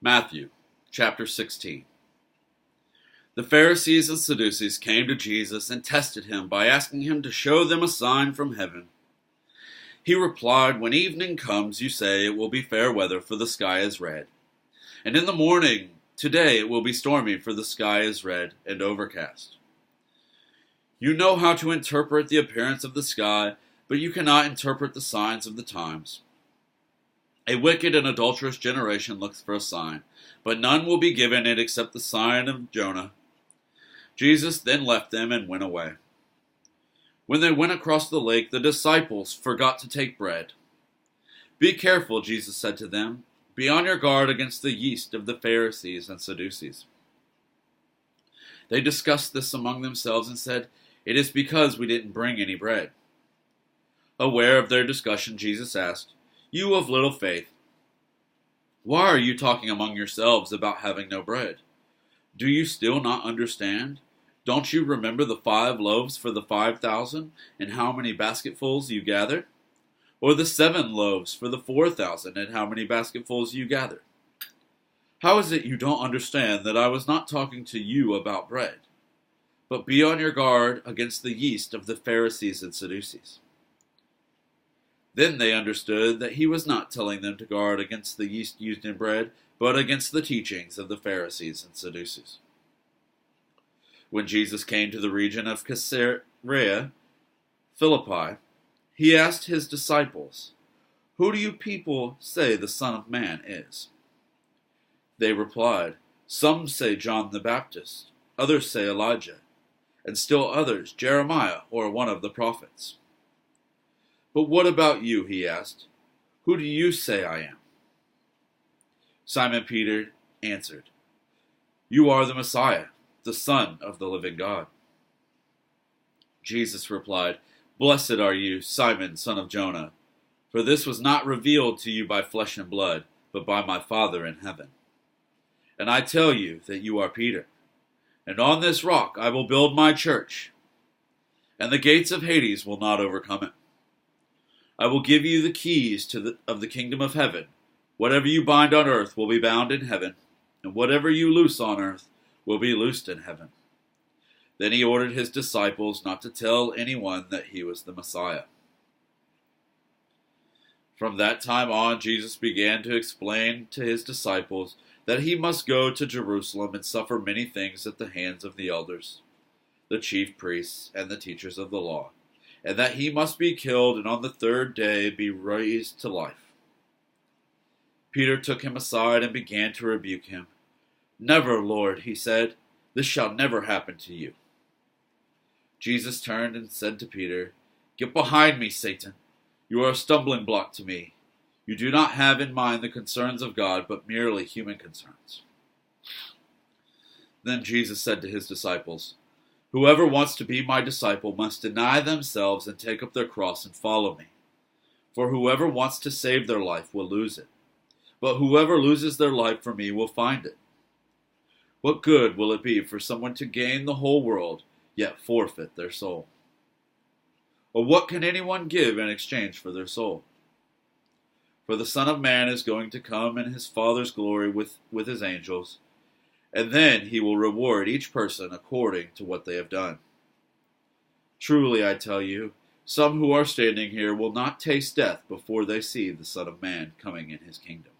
Matthew chapter 16. The Pharisees and Sadducees came to Jesus and tested him by asking him to show them a sign from heaven. He replied, "When evening comes, you say it will be fair weather, for the sky is red. And in the morning, today it will be stormy, for the sky is red and overcast. You know how to interpret the appearance of the sky, but you cannot interpret the signs of the times. A wicked and adulterous generation looks for a sign, but none will be given it except the sign of Jonah." Jesus then left them and went away. When they went across the lake, the disciples forgot to take bread. "Be careful," Jesus said to them. "Be on your guard against the yeast of the Pharisees and Sadducees." They discussed this among themselves and said, "It is because we didn't bring any bread." Aware of their discussion, Jesus asked, "You of little faith, why are you talking among yourselves about having no bread? Do you still not understand? Don't you remember the 5 loaves for the 5,000 and how many basketfuls you gathered? Or the 7 loaves for the 4,000 and how many basketfuls you gathered? How is it you don't understand that I was not talking to you about bread? But be on your guard against the yeast of the Pharisees and Sadducees." Then they understood that he was not telling them to guard against the yeast used in bread, but against the teachings of the Pharisees and Sadducees. When Jesus came to the region of Caesarea Philippi, he asked his disciples, "Who do you people say the Son of Man is?" They replied, "Some say John the Baptist, others say Elijah, and still others Jeremiah or one of the prophets." "But what about you?" he asked. "Who do you say I am?" Simon Peter answered, "You are the Messiah, the Son of the living God." Jesus replied, "Blessed are you, Simon, son of Jonah, for this was not revealed to you by flesh and blood, but by my Father in heaven. And I tell you that you are Peter, and on this rock I will build my church, and the gates of Hades will not overcome it. I will give you the keys of the kingdom of heaven. Whatever you bind on earth will be bound in heaven, and whatever you loose on earth will be loosed in heaven." Then he ordered his disciples not to tell anyone that he was the Messiah. From that time on, Jesus began to explain to his disciples that he must go to Jerusalem and suffer many things at the hands of the elders, the chief priests, and the teachers of the law, and that he must be killed and on the 3rd day be raised to life. Peter took him aside and began to rebuke him. "Never, Lord," he said, "this shall never happen to you." Jesus turned and said to Peter, "Get behind me, Satan. You are a stumbling block to me. You do not have in mind the concerns of God, but merely human concerns." Then Jesus said to his disciples, "Whoever wants to be my disciple must deny themselves and take up their cross and follow me. For whoever wants to save their life will lose it, but whoever loses their life for me will find it. What good will it be for someone to gain the whole world, yet forfeit their soul? Or what can anyone give in exchange for their soul? For the Son of Man is going to come in his Father's glory with his angels, and then he will reward each person according to what they have done. Truly, I tell you, some who are standing here will not taste death before they see the Son of Man coming in his kingdom."